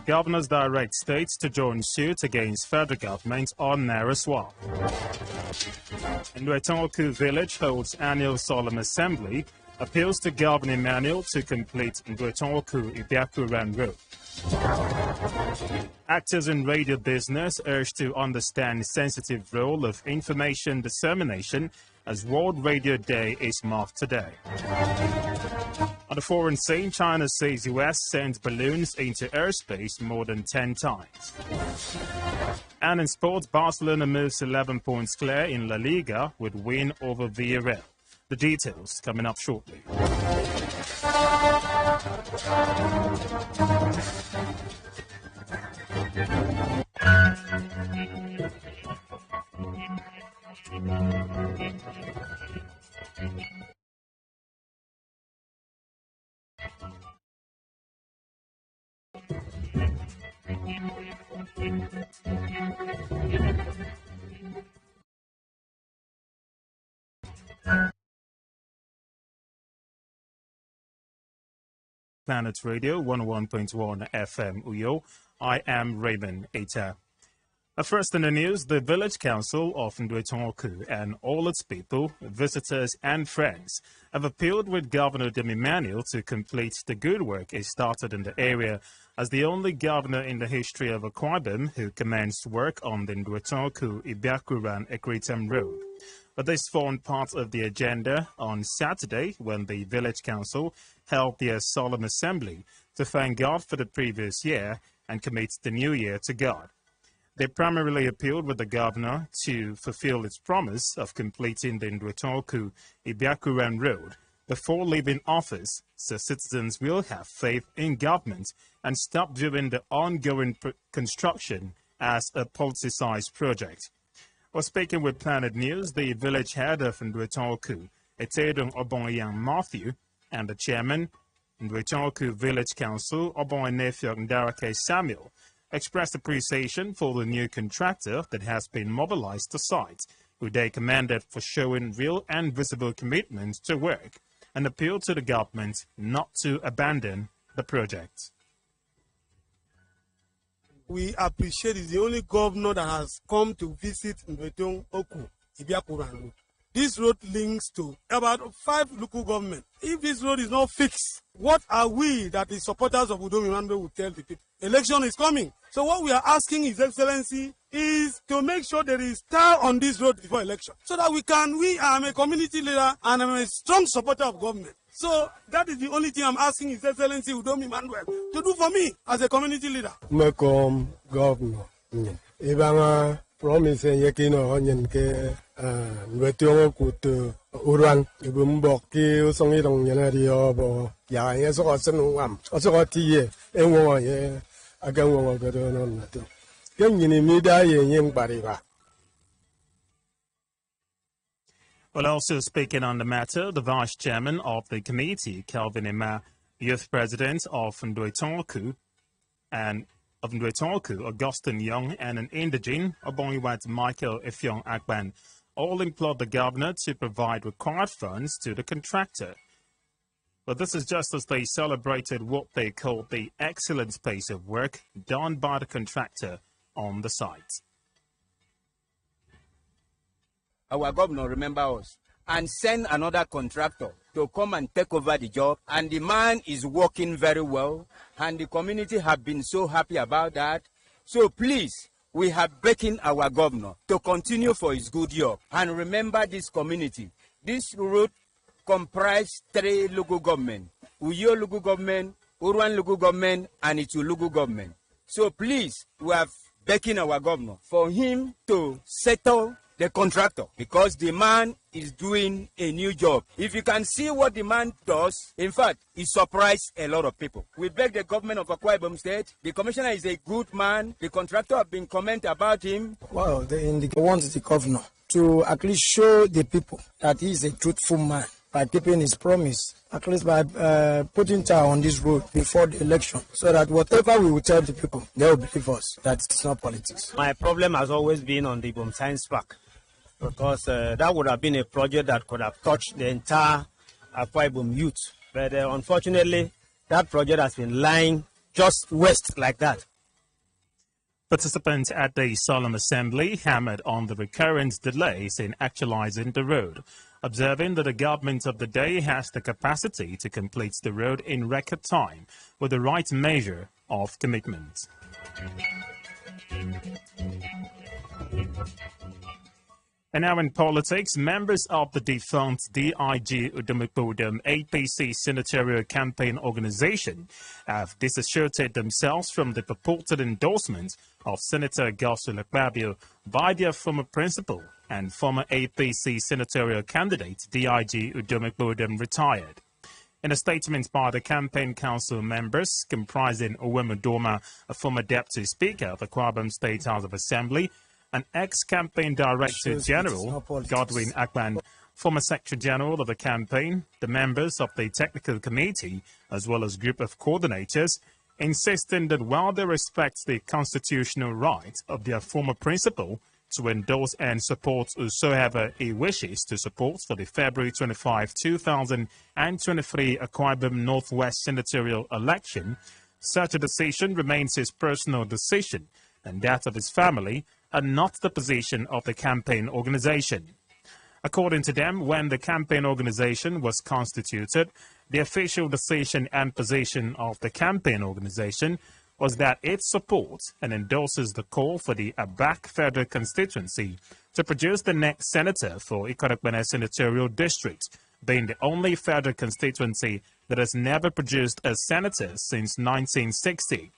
Governors direct states to join suit against federal government on naira swap. Nduetong Oku village holds annual solemn assembly, appeals to Governor Emmanuel to complete Nduetong Oku Ibiaku Uruan road. Actors in radio business urged to understand sensitive role of information dissemination as World Radio Day is marked today. On the foreign scene, China says US sent balloons into airspace more than 10 times. And in sports, Barcelona moves 11 points clear in La Liga with win over Villarreal. The details coming up shortly. Planet Radio 101.1 FM Uyo. I am Raymond Eta. First in the news, the village council of Nduetong Oku and all its people, visitors and friends have appealed with Governor Udom Emmanuel to complete the good work he started in the area as the only governor in the history of Akwa Ibom who commenced work on the Nduetong Oku Ibiaku Uruan Ekiritam road. But this formed part of the agenda on Saturday when the village council held their solemn assembly to thank God for the previous year and commit the new year to God. They primarily appealed with the governor to fulfill its promise of completing the Nduetong Oku Ibiaku Uruan road before leaving office, so citizens will have faith in government and stop viewing the ongoing construction as a politicized project. While speaking with Planet News, the village head of Nduetong Oku, Nduetong Matthew, and the chairman, Nduetong Oku Village Council, Ndarake Samuel, expressed appreciation for the new contractor that has been mobilized to site, who they commended for showing real and visible commitment to work, and appealed to the government not to abandon the project. We appreciate it's the only governor that has come to visit Nduetong Oku Ibiaku Uruan. This road links to about 5 local governments. If this road is not fixed, what are we that the supporters of Udom Emmanuel will tell the people? Election is coming. So what we are asking His Excellency is to make sure there is tar on this road before election. So that I'm a community leader and I'm a strong supporter of government. So that is the only thing I'm asking His Excellency Udom Emmanuel to do for me as a community leader. Welcome, Governor. Ibanga promise yekino onyen ke Nduetong Oku to Uruan ibumbok ki usongi dong yanari obo ya yeso ko senu wam oso ko tiye enwo ye aganwo godo no nato kenyini mida ye yen bariba. Well, also speaking on the matter, the vice chairman of the committee, Calvin Emma, youth president of Nduetong Oku, and of Nduetong Oku, Augustine Young, and an indigene, Obongiwat Michael Efyong Akban, all implored the governor to provide required funds to the contractor. But this is just as they celebrated what they called the excellent pace of work done by the contractor on the site. Our governor remember us and send another contractor to come and take over the job, and the man is working very well, and the community have been so happy about that. So please, we are begging our governor to continue for his good job and remember this community. This road comprises 3 local government: Uyo local government, Uruan local government, and Itu local government. So please, we are begging our governor for him to settle the contractor, because the man is doing a new job. If you can see what the man does, in fact, it surprised a lot of people. We beg the government of Akwa Ibom State. The commissioner is a good man. The contractor have been comment about him. Well, they want the governor to at least show the people that he is a truthful man. by keeping his promise, at least by putting tar on this road before the election, so that whatever we will tell the people, they will believe us that it's not politics. My problem has always been on the Ibom Science Park, because that would have been a project that could have touched the entire Akwa Ibom youth. But unfortunately, that project has been lying just west like that. Participants at the solemn assembly hammered on the recurrent delays in actualizing the road, observing that the government of the day has the capacity to complete the road in record time with the right measure of commitment. And now in politics, members of the defunct DIG Udom Emmanuel APC senatorial campaign organization have disassociated themselves from the purported endorsement of Senator Godswill Akpabio by their former principal and former APC senatorial candidate DIG Udom Emmanuel retired. In a statement by the campaign council members comprising Udom, a former deputy speaker of the Akwa Ibom State House of Assembly, an ex-campaign director general, Godwin Akpan, former secretary general of the campaign, the members of the technical committee, as well as group of coordinators, insisting that while they respect the constitutional right of their former principal to endorse and support whosoever he wishes to support for the February 25, 2023 Akwa Ibom Northwest senatorial election, such a decision remains his personal decision and that of his family, and not the position of the campaign organization. According to them, when the campaign organization was constituted, the official decision and position of the campaign organization was that it supports and endorses the call for the Abak Federal Constituency to produce the next senator for Ekiritam Senatorial District, being the only federal constituency that has never produced a senator since 1960.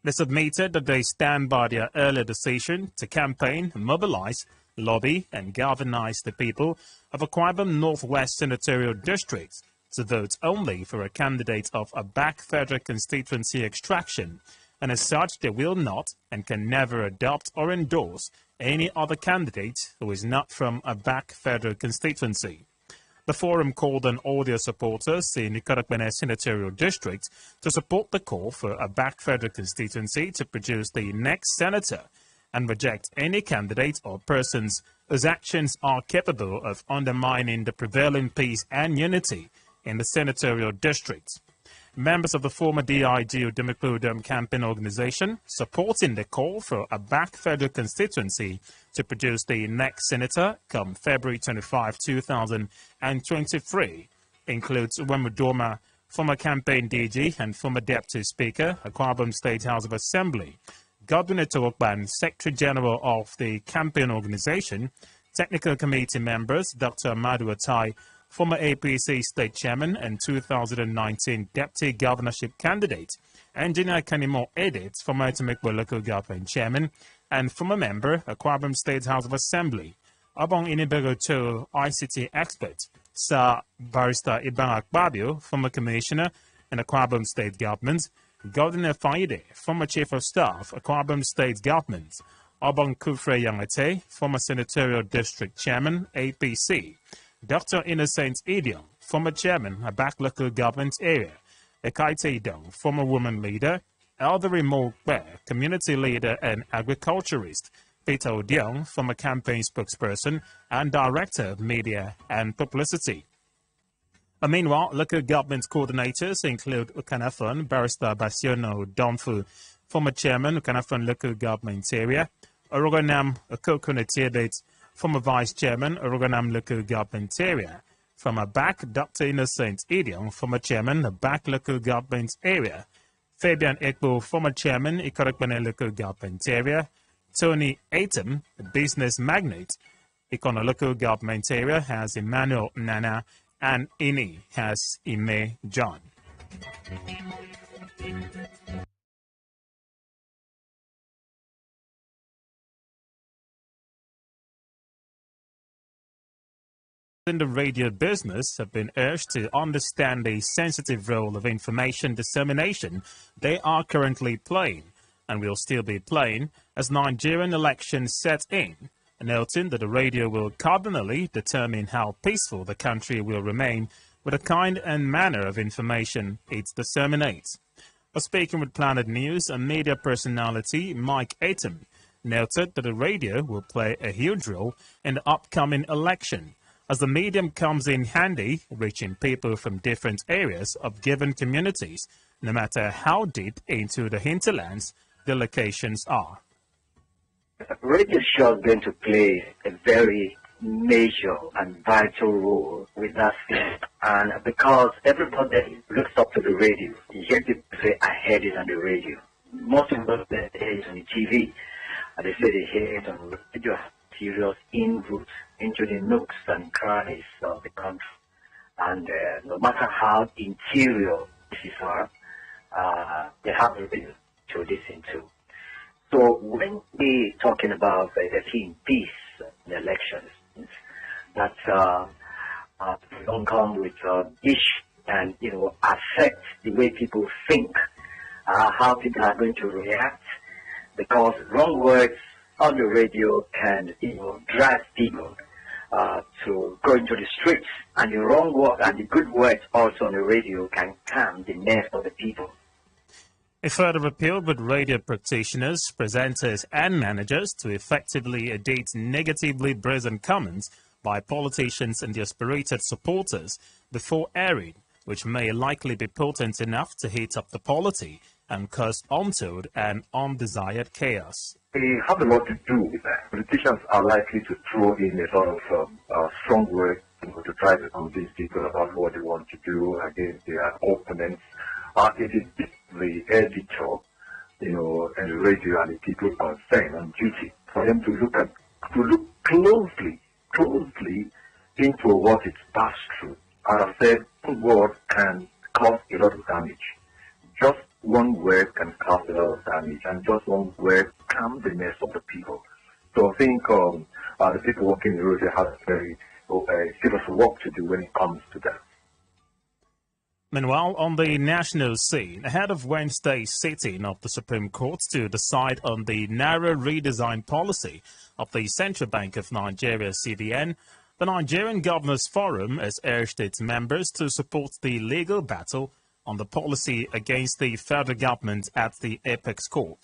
They submitted that they stand by their earlier decision to campaign, mobilize, lobby, and galvanize the people of Akwa Ibom Northwest Senatorial District to vote only for a candidate of Abak Federal Constituency extraction, and as such they will not and can never adopt or endorse any other candidate who is not from Abak Federal Constituency. The forum called on all their supporters in Ekiritam Senatorial District to support the call for Abak Federal Constituency to produce the next senator and reject any candidate or persons whose actions are capable of undermining the prevailing peace and unity in the senatorial district. Members of the former DIG Udom Emmanuel campaign organization supporting the call for Abak Federal Constituency to produce the next senator come February 25, 2023 includes Udom, former campaign DG and former deputy speaker, Akwa Ibom State House of Assembly, Godwin Oku, secretary general of the campaign organization, technical committee members, Dr. Amadu Atai, former APC state chairman and 2019 deputy governorship candidate, Engineer Kanimo Edit, former Temekwa local government chairman, and former member, Akwa Ibom State House of Assembly, Abong Inibego to ICT expert, Sir Barrister Ibang Akpabio, former commissioner in Akwa Ibom State Government, Governor Faide, former chief of staff, Akwa Ibom State Government, Abong Kufre Yangate, former senatorial district chairman, APC, Dr. Innocent Idiong, former chairman, Abak local government area, Ekaite Idong, former woman leader, Elderly Mokbe, community leader and agriculturist, Peter Odiong, former campaign spokesperson and director of media and publicity. Meanwhile, local government coordinators include Ukanafon, Barrister Basiono Domfu, former chairman, Ukanafon local government area, Oroganam Okokunetibet, former vice chairman, Oroganam local government area. From Abak, Dr. Innocent Idiong, former chairman, Abak local government area. Fabian Ekbo, former chairman, Ekiritam local government area. Tony Atom, a business magnate, Ikono local government area, has Emmanuel Nana, and Ini has Ime John. In the radio business have been urged to understand the sensitive role of information dissemination they are currently playing and will still be playing as Nigerian elections set in, noting that the radio will cardinally determine how peaceful the country will remain with the kind and manner of information it disseminates. Speaking with Planet News, a media personality, Mike Ekiritam, noted that the radio will play a huge role in the upcoming election, as the medium comes in handy, reaching people from different areas of given communities, no matter how deep into the hinterlands the locations are. Radio show is going to play a very major and vital role with that field. And because everybody looks up to the radio, you hear people say, I heard it on the radio. Most of them hear it on the TV, and they say they hear it on the radio. Serious inroads into the nooks and crannies of the country. And no matter how interior issues are, they have a reason to listen to. So when we're talking about the theme peace in elections, that don't come with issues and affect the way people think, how people are going to react, because wrong words on the radio can drive people to go into the streets, and the wrong word and the good words also on the radio can calm the nerves of the people. A further appeal with radio practitioners, presenters and managers to effectively edit negatively brazen comments by politicians and their spirited supporters before airing, which may likely be potent enough to heat up the polity and cause untold and undesired chaos. They have a lot to do with that. Politicians are likely to throw in a lot of strong words to try to convince people about what they want to do against their opponents. It is the editor, and the radio and the people concerned on duty for them to look closely into what it's passed through. As I said, one word can cause a lot of damage. Just one word can cause a lot of damage, and just one word calms the nerves of the people. So I think the people working in the radio have very serious work to do when it comes to that. Meanwhile, on the national scene, ahead of Wednesday's sitting of the Supreme Court to decide on the naira redesign policy of the Central Bank of Nigeria, CBN, the Nigerian Governors Forum has urged its members to support the legal battle on the policy against the federal government at the Apex Court.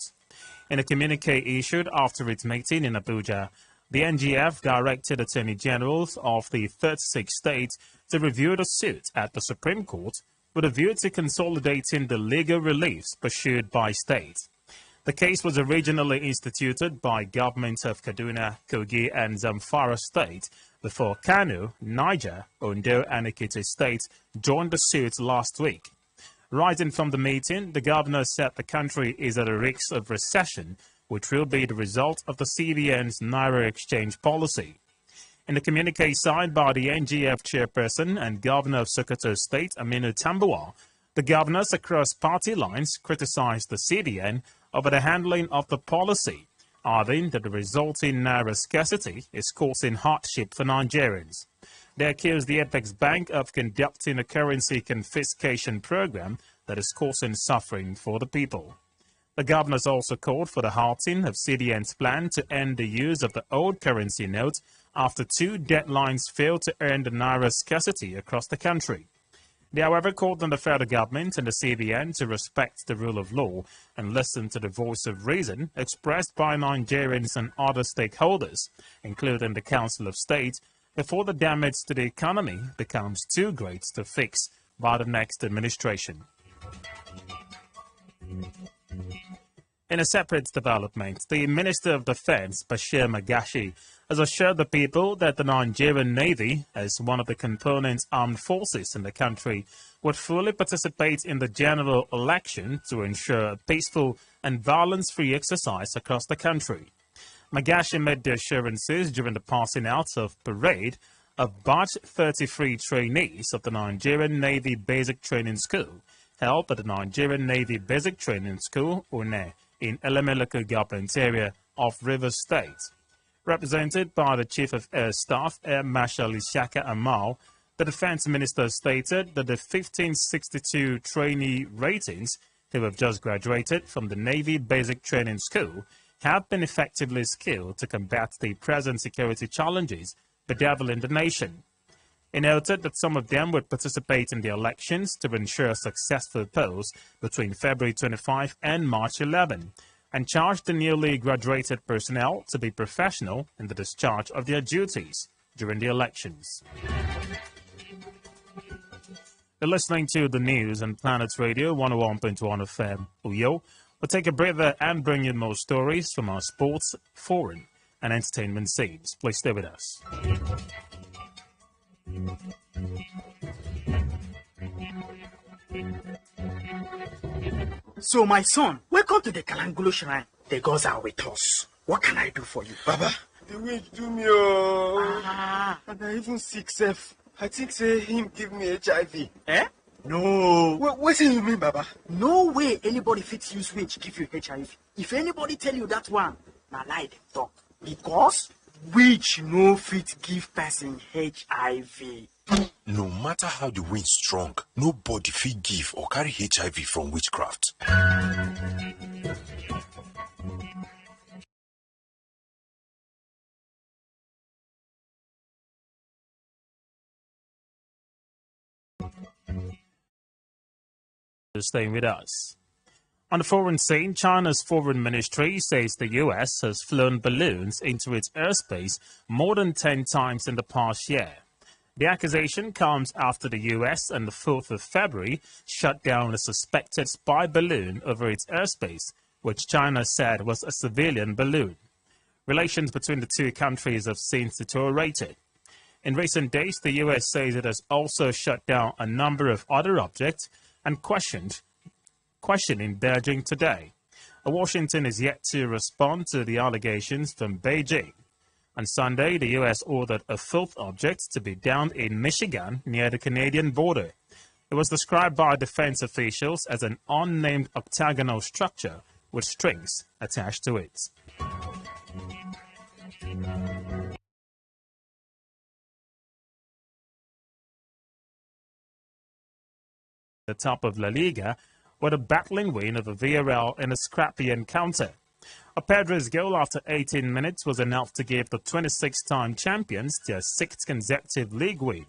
In a communique issued after its meeting in Abuja, the NGF directed Attorney Generals of the 36 states to review the suit at the Supreme Court with a view to consolidating the legal reliefs pursued by states. The case was originally instituted by governments of Kaduna, Kogi and Zamfara state before Kano, Niger, Ondo and Ekiti states joined the suit last week. Rising from the meeting, the governor said the country is at a risk of recession, which will be the result of the CBN's naira exchange policy. In the communique signed by the NGF chairperson and governor of Sokoto State, Aminu Tambuwal, the governors across party lines criticized the CBN over the handling of the policy, adding that the resulting naira scarcity is causing hardship for Nigerians. They accused the Apex Bank of conducting a currency confiscation program that is causing suffering for the people. The governors also called for the halting of CBN's plan to end the use of the old currency note after 2 deadlines failed to end the naira scarcity across the country. They, however, called on the federal government and the CBN to respect the rule of law and listen to the voice of reason expressed by Nigerians and other stakeholders, including the Council of State, before the damage to the economy becomes too great to fix by the next administration. In a separate development, the Minister of Defense, Bashir Magashi, has assured the people that the Nigerian Navy, as one of the component armed forces in the country, would fully participate in the general election to ensure a peaceful and violence-free exercise across the country. Magashi made the assurances during the passing out of parade of Batch 33 trainees of the Nigerian Navy Basic Training School, held at the Nigerian Navy Basic Training School, UNE, in Elemeleke government area of Rivers State. Represented by the Chief of Air Staff, Air Marshal Ishaka Amal, the Defense Minister stated that the 1562 trainee ratings who have just graduated from the Navy Basic Training School have been effectively skilled to combat the present security challenges bedeviling the nation. He noted that some of them would participate in the elections to ensure successful polls between February 25 and March 11, and charged the newly graduated personnel to be professional in the discharge of their duties during the elections. You're listening to the news on Planet Radio 101.1 FM, Uyo. We'll take a breather and bring you more stories from our sports, foreign, and entertainment scenes. Please stay with us. So, my son, welcome to the Kalangulo Shrine. The gods are with us. What can I do for you? Baba, the witch do me, and I even sick self. I think say him give me HIV. Eh? No. What do you mean, Baba? No way anybody fits use witch give you HIV. If anybody tell you that one, na lie them talk. Because witch no fit give person HIV. No matter how the wind strong, nobody fit give or carry HIV from witchcraft. Staying with us. On the foreign scene, China's foreign ministry says the U.S. has flown balloons into its airspace more than 10 times in the past year. The accusation comes after the U.S. on the 4th of February shut down a suspected spy balloon over its airspace, which China said was a civilian balloon. Relations between the two countries have since deteriorated. In recent days, the U.S. says it has also shut down a number of other objects and questioning Beijing today. Washington is yet to respond to the allegations from Beijing. On Sunday, the U.S. ordered a fourth object to be downed in Michigan near the Canadian border. It was described by defense officials as an unnamed octagonal structure with strings attached to it. The top of La Liga with a battling win over Villarreal in a scrappy encounter. Pedro's goal after 18 minutes was enough to give the 26-time champions their sixth consecutive league win.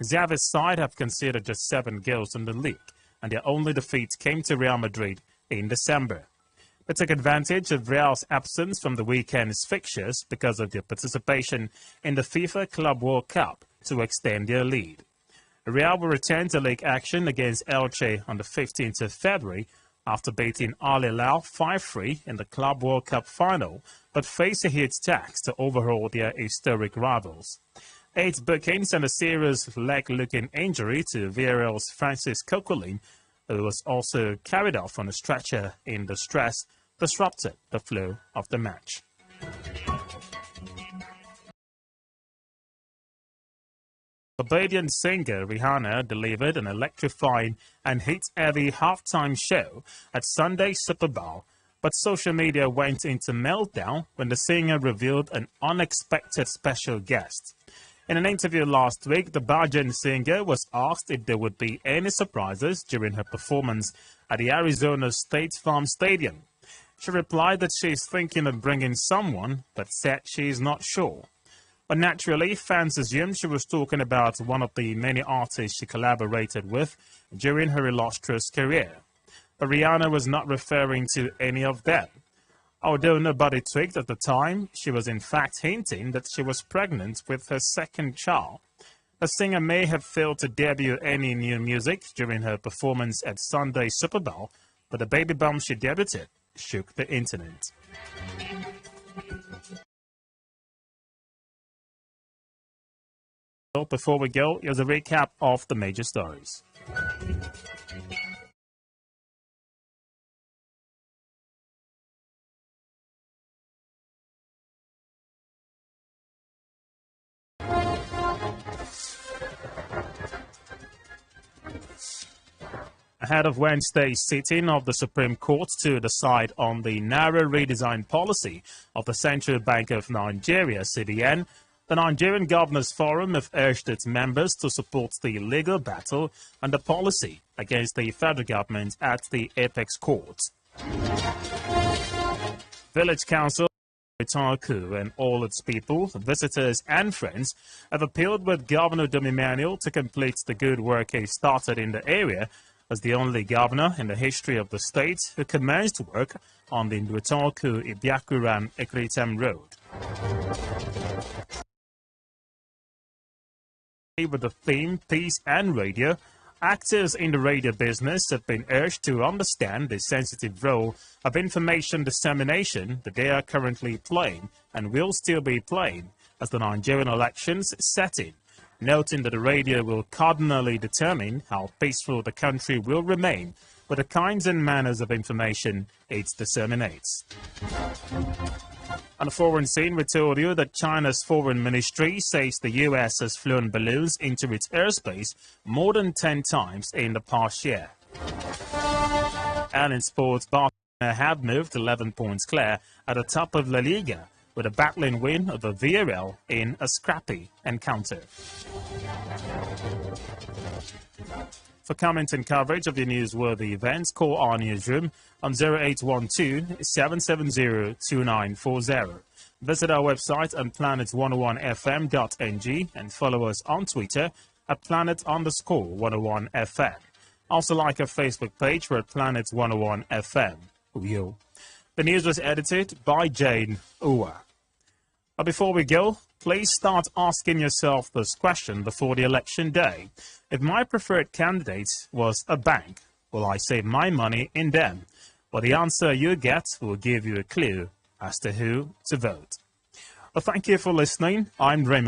Xavi's side have conceded just 7 goals in the league, and their only defeat came to Real Madrid in December. They took advantage of Real's absence from the weekend's fixtures because of their participation in the FIFA Club World Cup to extend their lead. Real will return to league action against Elche on the 15th of February after beating Al Hilal 5-3 in the Club World Cup final, but face a huge task to overhaul their historic rivals. 8 bookings and a serious leg-looking injury to Villarreal's Francis Coquelin, who was also carried off on a stretcher in distress, disrupted the flow of the match. Barbadian singer Rihanna delivered an electrifying and hit-heavy halftime show at Sunday's Super Bowl, but social media went into meltdown when the singer revealed an unexpected special guest. In an interview last week, the Barbadian singer was asked if there would be any surprises during her performance at the Arizona State Farm Stadium. She replied that she is thinking of bringing someone, but said she is not sure. But naturally, fans assumed she was talking about one of the many artists she collaborated with during her illustrious career. But Rihanna was not referring to any of them. Although nobody twigged at the time, she was in fact hinting that she was pregnant with her second child. The singer may have failed to debut any new music during her performance at Sunday's Super Bowl, but the baby bump she debuted shook the internet. Before we go, here's a recap of the major stories. Ahead of Wednesday's sitting of the Supreme Court to decide on the naira redesign policy of the Central Bank of Nigeria, CBN, the Nigerian Governors Forum have urged its members to support the legal battle and the policy against the federal government at the Apex Court. Village Council Nduetong Oku and all its people, visitors and friends have appealed with Governor Udom Emmanuel to complete the good work he started in the area as the only governor in the history of the state who commenced work on the Nduetong Oku Ibiaku Uruan Ekiritam road. With the theme Peace and Radio, actors in the radio business have been urged to understand the sensitive role of information dissemination that they are currently playing and will still be playing as the Nigerian elections set in, noting that the radio will cardinally determine how peaceful the country will remain with the kinds and manners of information it disseminates. On the foreign scene, we told you that China's foreign ministry says the U.S. has flown balloons into its airspace more than 10 times in the past year. And in sports, Barcelona have moved 11 points clear at the top of La Liga with a battling win over Villarreal in a scrappy encounter. For comment and coverage of your newsworthy events, call our newsroom on 0812-770-2940. Visit our website on planet101fm.ng and follow us on Twitter at planet_101fm. Also like our Facebook page, we're at planet101fm. The news was edited by Jane Uwa. But before we go, please start asking yourself this question before the election day. If my preferred candidate was a bank, will I save my money in them? Well, the answer you get will give you a clue as to who to vote. Well, thank you for listening. I'm Raymond.